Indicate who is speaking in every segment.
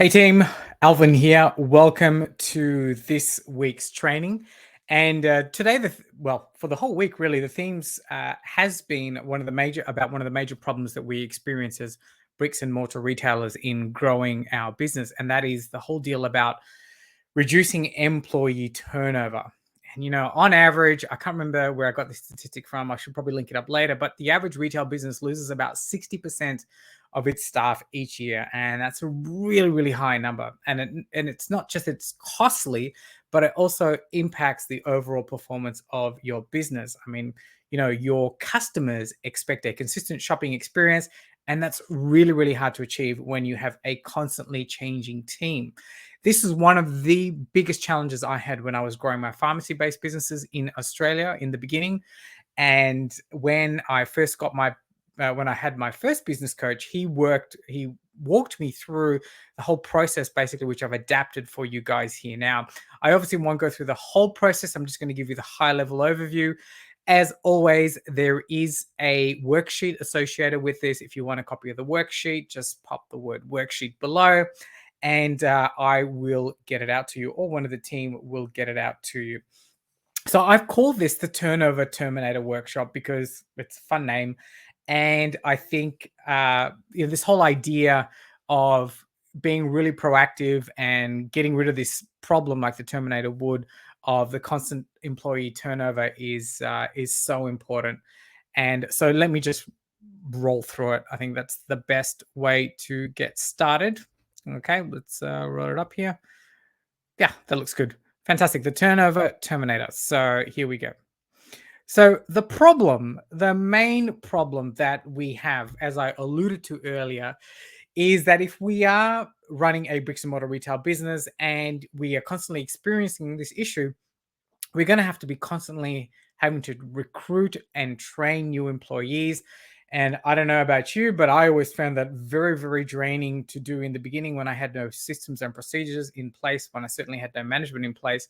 Speaker 1: Hey team, Alvin here. Welcome to this week's training. And today, for the whole week, really, the themes has been one of the major problems that we experience as bricks and mortar retailers in growing our business, and that is the whole deal about reducing employee turnover. And on average, I can't remember where I got this statistic from. I should probably link it up later, but the average retail business loses about 60% of its staff each year, and that's a really, really high number. And it's not just it's costly, but it also impacts the overall performance of your business. I mean, your customers expect a consistent shopping experience, and that's really, really hard to achieve when you have a constantly changing team. This is one of the biggest challenges I had when I was growing my pharmacy-based businesses in Australia in the beginning. And when I first got when I had my first business coach, he walked me through the whole process, basically, which I've adapted for you guys here now. I obviously won't go through the whole process. I'm just going to give you the high level overview. As always, there is a worksheet associated with this. If you want a copy of the worksheet, just pop the word worksheet below, and I will get it out to you, or one of the team will get it out to you. So I've called this the Turnover Terminator Workshop because it's a fun name. And I think this whole idea of being really proactive and getting rid of this problem like the Terminator would of the constant employee turnover is so important. And so let me just roll through it. I think that's the best way to get started. Okay, let's roll it up here. Yeah, that looks good. Fantastic. The Turnover Terminator. So here we go. So the main problem that we have, as I alluded to earlier, is that if we are running a bricks and mortar retail business and we are constantly experiencing this issue, we're going to have to be constantly having to recruit and train new employees. And I don't know about you, but I always found that very, very draining to do in the beginning when I had no systems and procedures in place, when I certainly had no management in place.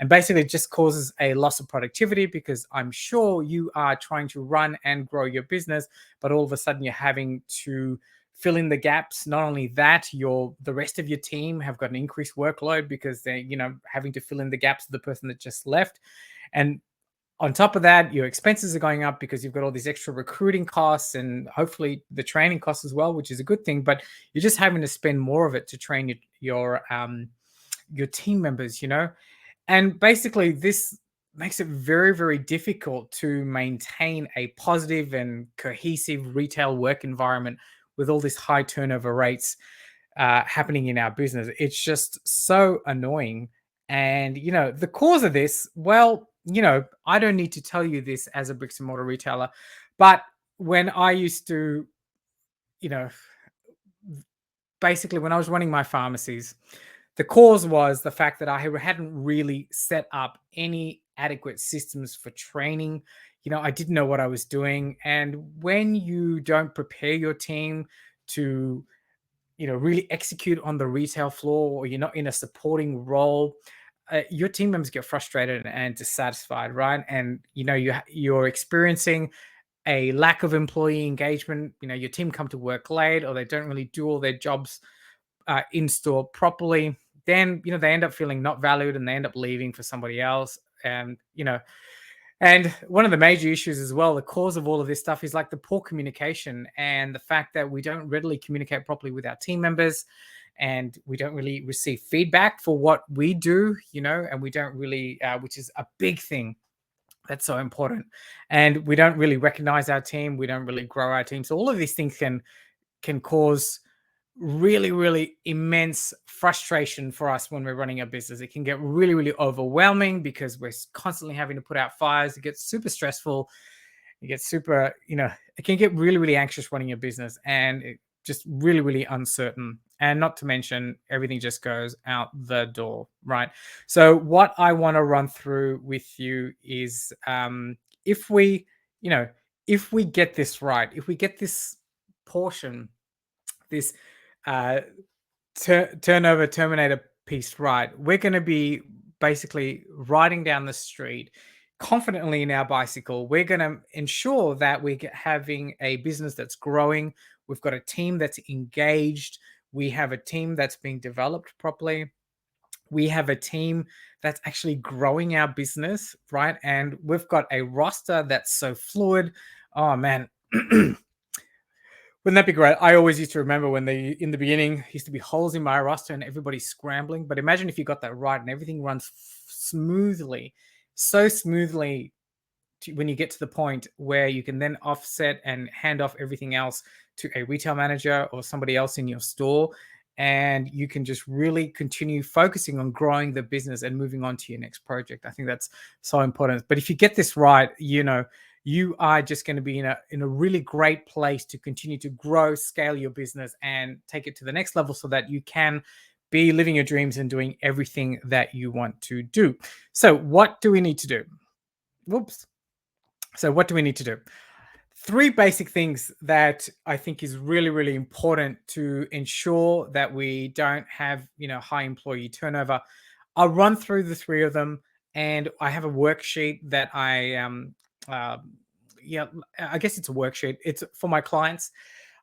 Speaker 1: And basically, it just causes a loss of productivity because I'm sure you are trying to run and grow your business, but all of a sudden you're having to fill in the gaps. Not only that, the rest of your team have got an increased workload because they're having to fill in the gaps of the person that just left. And on top of that, your expenses are going up because you've got all these extra recruiting costs and hopefully the training costs as well, which is a good thing. But you're just having to spend more of it to train your team members, And basically, this makes it very, very difficult to maintain a positive and cohesive retail work environment with all these high turnover rates happening in our business. It's just so annoying. And, the cause of this, well, I don't need to tell you this as a bricks and mortar retailer, but when I used to, you know, basically when I was running my pharmacies, the cause was the fact that I hadn't really set up any adequate systems for training. I didn't know what I was doing. And when you don't prepare your team to, really execute on the retail floor, or you're not in a supporting role, your team members get frustrated and dissatisfied, right? And you're experiencing a lack of employee engagement. Your team come to work late, or they don't really do all their jobs in store properly. Then they end up feeling not valued, and they end up leaving for somebody else. And one of the major issues as well, the cause of all of this stuff, is like the poor communication and the fact that we don't readily communicate properly with our team members, and we don't really receive feedback for what we do, and we don't really, which is a big thing. That's so important. And we don't really recognize our team. We don't really grow our team. So all of these things can cause really, really immense frustration for us when we're running a business. It can get really, really overwhelming because we're constantly having to put out fires. It gets super stressful. It gets super, it can get really, really anxious running your business, and it just really, really uncertain. And not to mention, everything just goes out the door, right? So what I want to run through with you is if we get this right, if we get this portion, this turnover terminator piece right, we're going to be basically riding down the street confidently in our bicycle. We're going to ensure that we're having a business that's growing. We've got a team that's engaged. We have a team that's being developed properly. We have a team that's actually growing our business, right? And we've got a roster that's so fluid. Oh man, wouldn't that be great? I always used to remember when they in the beginning used to be holes in my roster and everybody's scrambling. But imagine if you got that right and everything runs smoothly, so smoothly when you get to the point where you can then offset and hand off everything else to a retail manager or somebody else in your store, and you can just really continue focusing on growing the business and moving on to your next project. I think that's so important. But if you get this right, you are just going to be in a really great place to continue to grow, scale your business, and take it to the next level so that you can be living your dreams and doing everything that you want to do. So what do we need to do? Whoops. So what do we need to do? Three basic things that I think is really, really important to ensure that we don't have, high employee turnover. I'll run through the three of them, and I have a worksheet that uh, yeah, I guess it's a worksheet. It's for my clients.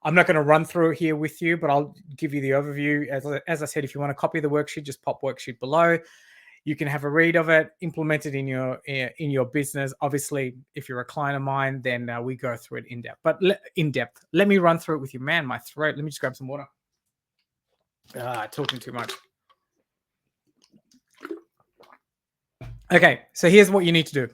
Speaker 1: I'm not going to run through it here with you, but I'll give you the overview. As I said, if you want to copy the worksheet, just pop worksheet below. You can have a read of it, implement it in your business. Obviously, if you're a client of mine, then we go through it in depth. But in depth, let me run through it with you, man. My throat. Let me just grab some water. Talking too much. Okay, so here's what you need to do.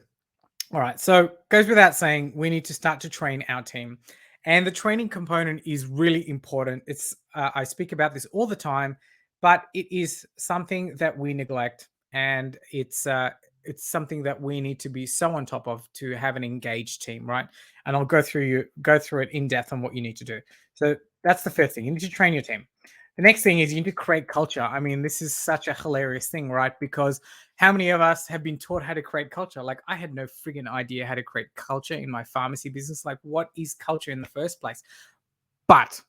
Speaker 1: All right, so goes without saying, we need to start to train our team, and the training component is really important. It's I speak about this all the time, but it is something that we neglect, and it's something that we need to be so on top of to have an engaged team, right? And I'll go through it in depth on what you need to do. So that's the first thing. You need to train your team. The next thing is you need to create culture. I mean, this is such a hilarious thing, right? Because how many of us have been taught how to create culture? Like, I had no friggin' idea how to create culture in my pharmacy business. Like, what is culture in the first place? But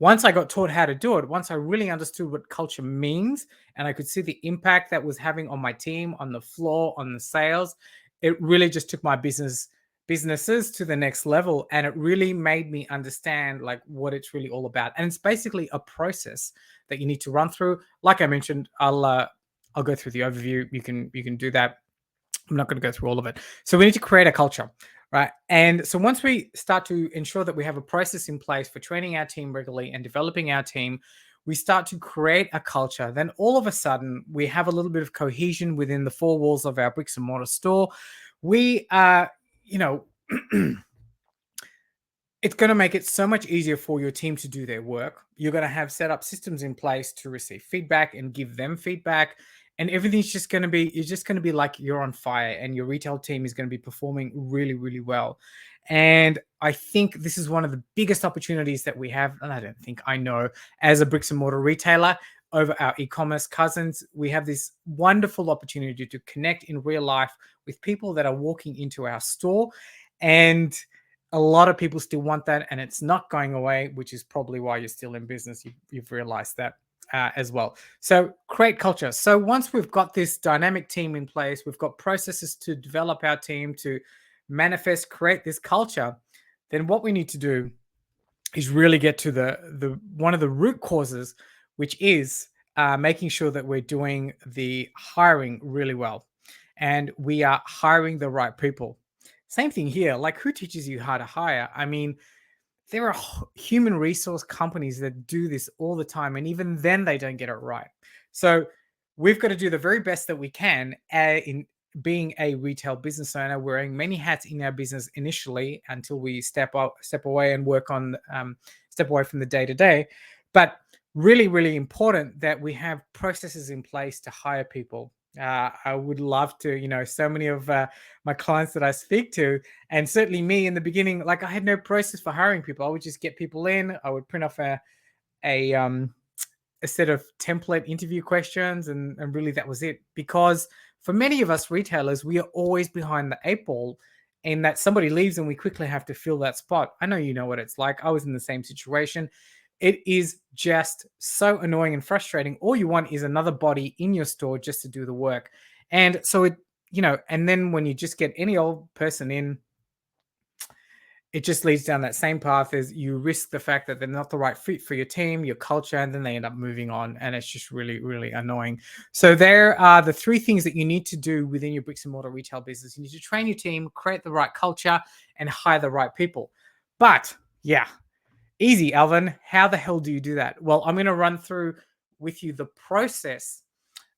Speaker 1: once I got taught how to do it, once I really understood what culture means, and I could see the impact that was having on my team, on the floor, on the sales, it really just took my businesses to the next level, and it really made me understand like what it's really all about. And it's basically a process that you need to run through. Like I mentioned, I'll go through the overview. You can do that. I'm not going to go through all of it. So we need to create a culture, right? And so once we start to ensure that we have a process in place for training our team regularly and developing our team, we start to create a culture. Then all of a sudden, we have a little bit of cohesion within the four walls of our bricks and mortar store. We are, you know, it's going to make it so much easier for your team to do their work. You're going to have set up systems in place to receive feedback and give them feedback. And everything's just going to be, you're just going to be like you're on fire, and your retail team is going to be performing really, really well. And I think this is one of the biggest opportunities that we have. And I don't think, I know, as a bricks and mortar retailer, over our e-commerce cousins, we have this wonderful opportunity to connect in real life with people that are walking into our store. And a lot of people still want that, and it's not going away, which is probably why you're still in business. You've realized that as well. So create culture. So once we've got this dynamic team in place, we've got processes to develop our team to manifest, create this culture, then what we need to do is really get to the one of the root causes, which is making sure that we're doing the hiring really well, and we are hiring the right people. Same thing here. Like, who teaches you how to hire? I mean, there are human resource companies that do this all the time, and even then they don't get it right. So we've got to do the very best that we can in being a retail business owner, wearing many hats in our business initially until we step away and work on step away from the day to day. But really, really important that we have processes in place to hire people. I would love to, so many of my clients that I speak to, and certainly me in the beginning, like, I had no process for hiring people. I would just get people in. I would print off a set of template interview questions, and really that was it. Because for many of us retailers, we are always behind the eight ball, in that somebody leaves and we quickly have to fill that spot. I know you know what it's like. I was in the same situation. It is just so annoying and frustrating. All you want is another body in your store just to do the work. And so and then when you just get any old person in, it just leads down that same path. As you risk the fact that they're not the right fit for your team, your culture, and then they end up moving on, and it's just really, really annoying. So there are the three things that you need to do within your bricks and mortar retail business. You need to train your team, create the right culture, and hire the right people. But yeah, easy, Alvin. How the hell do you do that? Well, I'm going to run through with you the process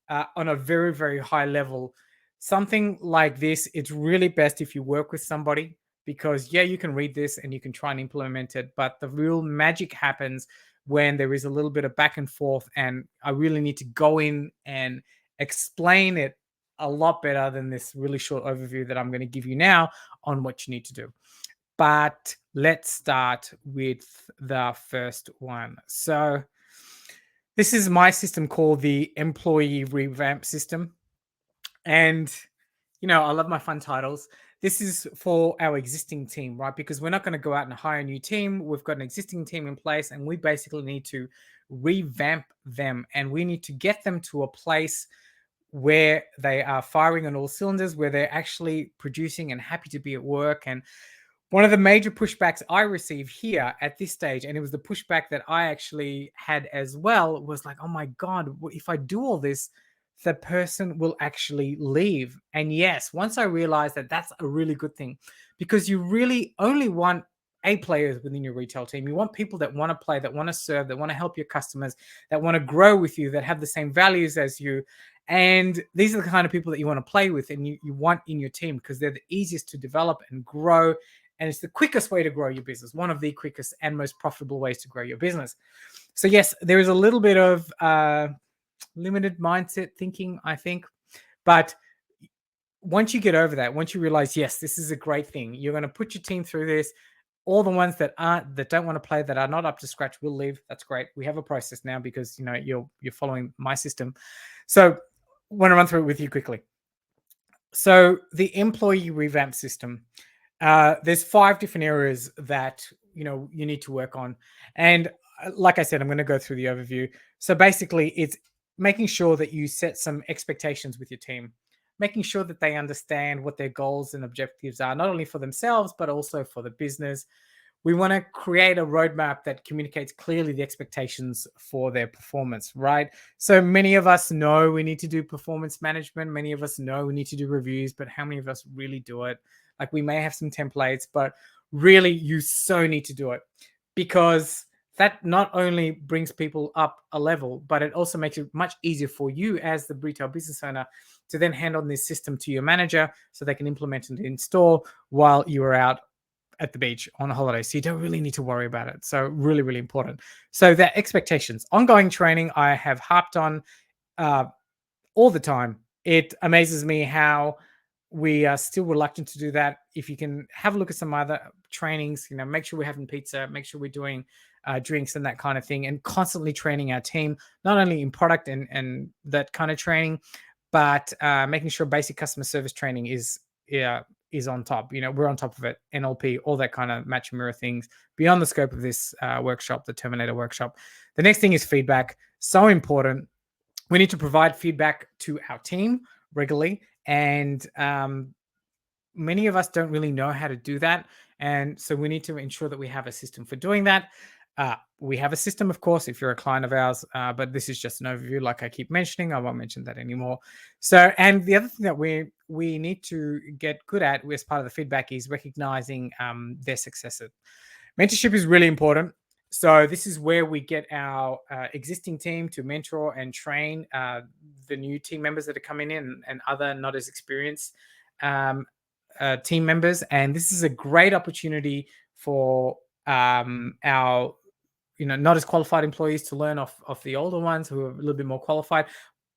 Speaker 1: on a very, very high level. Something like this, it's really best if you work with somebody, because, yeah, you can read this and you can try and implement it, but the real magic happens when there is a little bit of back and forth, and I really need to go in and explain it a lot better than this really short overview that I'm going to give you now on what you need to do. But let's start with the first one. So this is my system called the employee revamp system. And, I love my fun titles. This is for our existing team, right? Because we're not going to go out and hire a new team. We've got an existing team in place, and we basically need to revamp them, and we need to get them to a place where they are firing on all cylinders, where they're actually producing and happy to be at work. And one of the major pushbacks I receive here at this stage, and it was the pushback that I actually had as well, was like, oh my God, if I do all this, the person will actually leave. And yes, once I realized that that's a really good thing, because you really only want A players within your retail team. You want people that want to play, that want to serve, that want to help your customers, that want to grow with you, that have the same values as you. And these are the kind of people that you want to play with and you want in your team, because they're the easiest to develop and grow. And it's the quickest way to grow your business, one of the quickest and most profitable ways to grow your business. So yes, there is a little bit of limited mindset thinking, I think. But once you get over that, once you realize, yes, this is a great thing, you're going to put your team through this. All the ones that don't want to play, that are not up to scratch, will leave. That's great. We have a process now, because you're following my system. So I want to run through it with you quickly. So the employee revamp system, there's 5 different areas that you need to work on. And like I said, I'm going to go through the overview. So basically, it's making sure that you set some expectations with your team, making sure that they understand what their goals and objectives are, not only for themselves, but also for the business. We want to create a roadmap that communicates clearly the expectations for their performance, right? So many of us know we need to do performance management. Many of us know we need to do reviews, but how many of us really do it? Like, we may have some templates, but really you so need to do it, because that not only brings people up a level, but it also makes it much easier for you as the retail business owner to then hand on this system to your manager so they can implement it in store while you are out at the beach on a holiday. So you don't really need to worry about it. So really, really important. So that expectations, ongoing training, I have harped on all the time. It amazes me how we are still reluctant to do that. If you can have a look at some other trainings, make sure we're having pizza, make sure we're doing drinks and that kind of thing, and constantly training our team, not only in product and that kind of training, but making sure basic customer service training is on top. We're on top of it. NLP, all that kind of match and mirror things beyond the scope of this workshop, the Terminator workshop. The next thing is feedback. So important. We need to provide feedback to our team regularly, and many of us don't really know how to do that. And so we need to ensure that we have a system for doing that. We have a system, of course, if you're a client of ours, but this is just an overview, like I keep mentioning. I won't mention that anymore. So, and the other thing that we need to get good at as part of the feedback is recognizing their successes. Mentorship is really important. So this is where we get our existing team to mentor and train the new team members that are coming in, and other not as experienced team members. And this is a great opportunity for our not as qualified employees to learn off the older ones who are a little bit more qualified.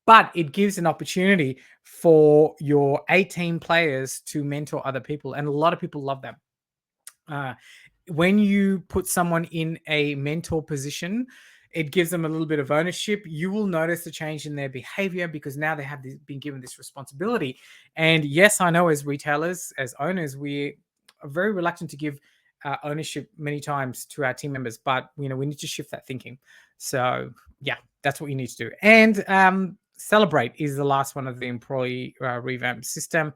Speaker 1: But it gives an opportunity for your 18 players to mentor other people, and a lot of people love that. When you put someone in a mentor position, it gives them a little bit of ownership. You will notice the change in their behavior, because now they have been given this responsibility. And yes, I know as retailers, as owners, we are very reluctant to give ownership many times to our team members, but we need to shift that thinking. So yeah, that's what you need to do. And celebrate is the last one of the employee revamp system.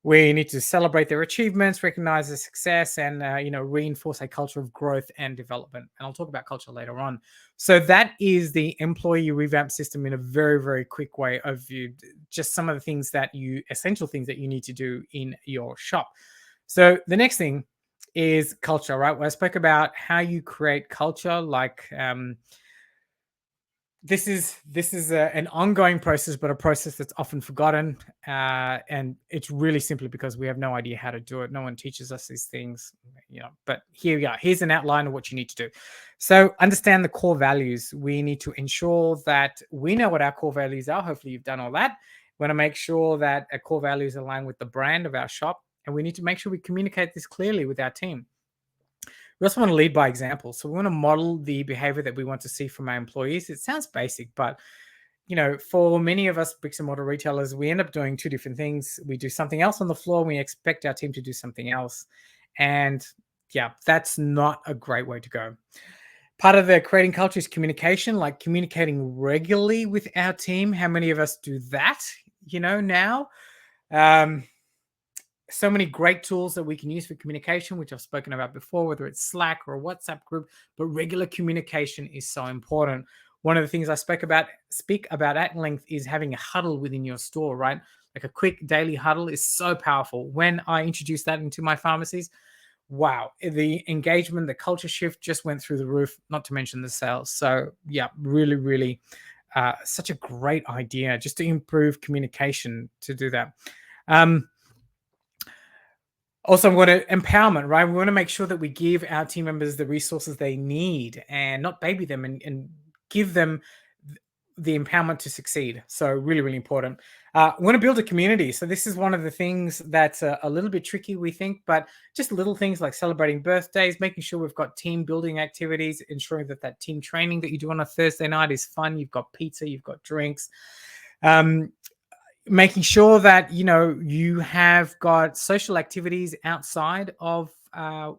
Speaker 1: We need to celebrate their achievements, recognize their success, and reinforce a culture of growth and development. And I'll talk about culture later on. So that is the employee revamp system in a very, very quick way of just some of the essential things that you need to do in your shop. So the next thing is culture, right? Where I spoke about how you create culture, like this is an ongoing process, but a process that's often forgotten, and it's really simply because we have no idea how to do it. No one teaches us these things, but here we are. Here's an outline of what you need to do. So understand the core values. We need to ensure that we know what our core values are. Hopefully you've done all that. We want to make sure that our core values align with the brand of our shop, and we need to make sure we communicate this clearly with our team. We also want to lead by example. So we want to model the behavior that we want to see from our employees. It sounds basic, but for many of us bricks and mortar retailers, we end up doing two different things. We do something else on the floor, and we expect our team to do something else. And yeah, that's not a great way to go. Part of the creating culture is communication, like communicating regularly with our team. How many of us do that, now? So many great tools that we can use for communication, which I've spoken about before, whether it's Slack or a WhatsApp group, but regular communication is so important. One of the things I speak about at length is having a huddle within your store, right? Like a quick daily huddle is so powerful. When I introduced that into my pharmacies, wow, the engagement, the culture shift just went through the roof, not to mention the sales. So yeah, really, really such a great idea just to improve communication to do that. Also, we want empowerment, right? We want to make sure that we give our team members the resources they need and not baby them, and give them the empowerment to succeed. So really, really important. We want to build a community. So this is one of the things that's a little bit tricky, we think, but just little things like celebrating birthdays, making sure we've got team building activities, ensuring that team training that you do on a Thursday night is fun. You've got pizza, you've got drinks. Making sure that you have got social activities outside of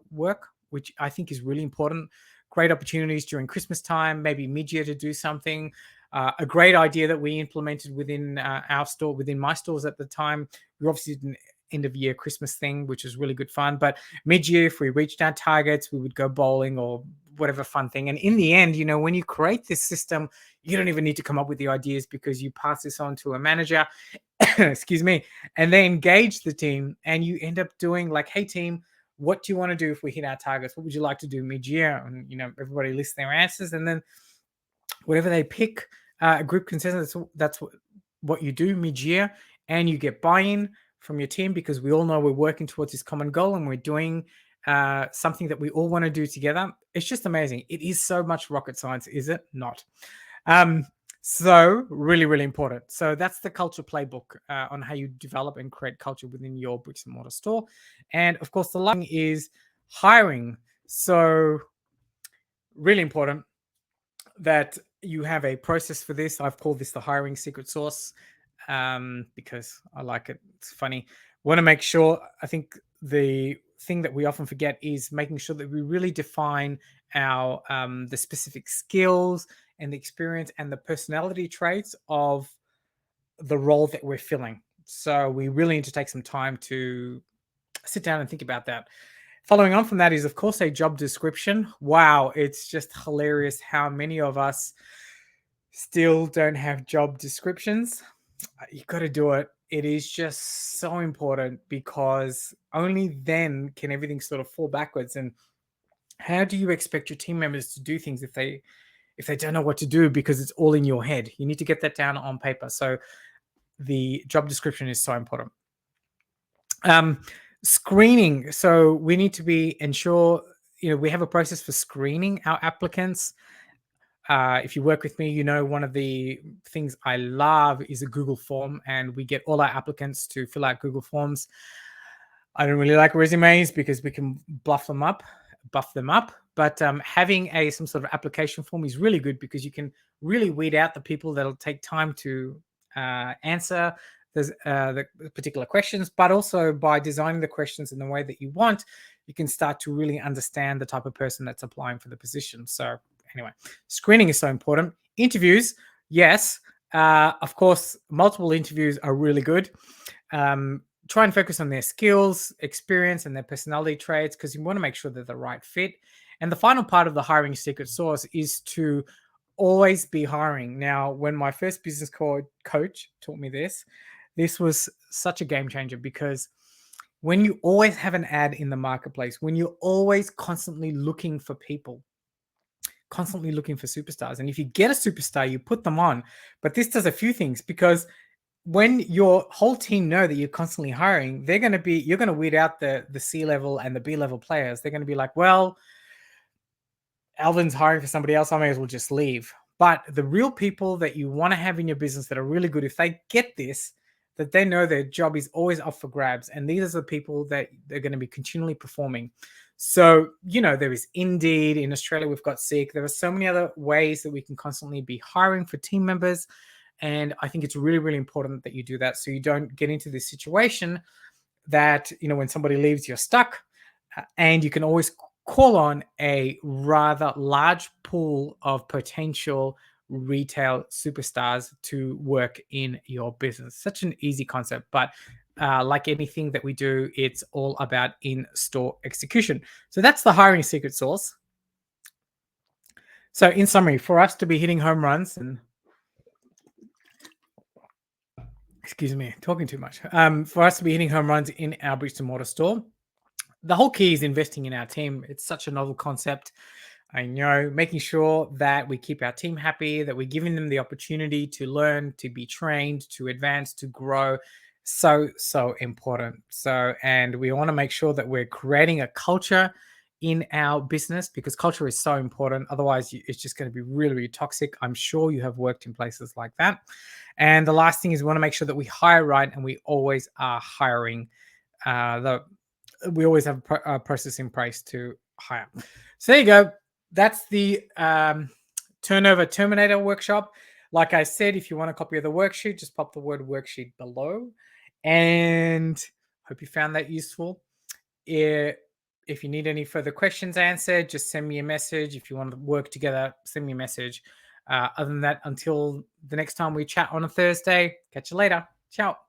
Speaker 1: work, which I think is really important. Great opportunities during Christmas time, maybe mid-year to do something. A great idea that we implemented within our store, within my stores at the time. We obviously did an end of year Christmas thing, which was really good fun. But mid-year, if we reached our targets, we would go bowling or whatever fun thing. And in the end, when you create this system, you don't even need to come up with the ideas, because you pass this on to a manager, excuse me, and they engage the team, and you end up doing like, hey team, what do you want to do if we hit our targets? What would you like to do mid-year? And everybody lists their answers, and then whatever they pick, a group consensus, that's what you do mid-year, and you get buy-in from your team, because we all know we're working towards this common goal, and we're doing something that we all want to do together. It's just amazing. It is so much rocket science, is it not? So really, really important. So that's the culture playbook on how you develop and create culture within your bricks and mortar store. And of course, the last thing is hiring. So really important that you have a process for this. I've called this the hiring secret sauce because I like it. It's funny. Want to make sure, I think the thing that we often forget is making sure that we really define our the specific skills and the experience and the personality traits of the role that we're filling. So we really need to take some time to sit down and think about that. Following on from that is, of course, a job description. Wow, it's just hilarious how many of us still don't have job descriptions. You got to do it. It is just so important, because only then can everything sort of fall backwards. And how do you expect your team members to do things if they don't know what to do, because it's all in your head? You need to get that down on paper. So the job description is so important. Screening. So we need to ensure we have a process for screening our applicants. If you work with me, one of the things I love is a Google form, and we get all our applicants to fill out Google forms. I don't really like resumes because we can buff them up. But having some sort of application form is really good, because you can really weed out the people that'll take time to answer the particular questions. But also, by designing the questions in the way that you want, you can start to really understand the type of person that's applying for the position. So anyway, screening is so important. Interviews, yes. Of course, multiple interviews are really good. try and focus on their skills, experience, and their personality traits because you want to make sure they're the right fit. And the final part of the hiring secret sauce is to always be hiring. Now, when my first business coach taught me this was such a game changer because when you always have an ad in the marketplace, when you're always constantly looking for people, constantly looking for superstars, and if you get a superstar, you put them on. But this does a few things because when your whole team know that you're constantly hiring, you're going to weed out the C level and the B level players. They're going to be like, well, Alvin's hiring for somebody else, I may as well just leave. But the real people that you want to have in your business that are really good, if they get this, that they know their job is always up for grabs. And these are the people that they're going to be continually performing. So, there is Indeed. In Australia, we've got Seek. There are so many other ways that we can constantly be hiring for team members. And I think it's really, really important that you do that so you don't get into this situation that, when somebody leaves, you're stuck. And you can always call on a rather large pool of potential retail superstars to work in your business. Such an easy concept, but like anything that we do, it's all about in-store execution. So that's the hiring secret sauce. So in summary, for us to be hitting home runs and excuse me, talking too much. For us to be hitting home runs in our bricks and mortar store, the whole key is investing in our team. It's such a novel concept. I know making sure that we keep our team happy, that we're giving them the opportunity to learn, to be trained, to advance, to grow. So important. And we want to make sure that we're creating a culture in our business because culture is so important. Otherwise, it's just going to be really, really toxic. I'm sure you have worked in places like that. And the last thing is we want to make sure that we hire right and we always are hiring. We always have a processing price to hire. So there you go. That's the Turnover Terminator workshop. Like I said, if you want a copy of the worksheet, just pop the word worksheet below. And hope you found that useful. If you need any further questions answered, just send me a message. If you want to work together, send me a message. Other than that, until the next time we chat on a Thursday, catch you later. Ciao.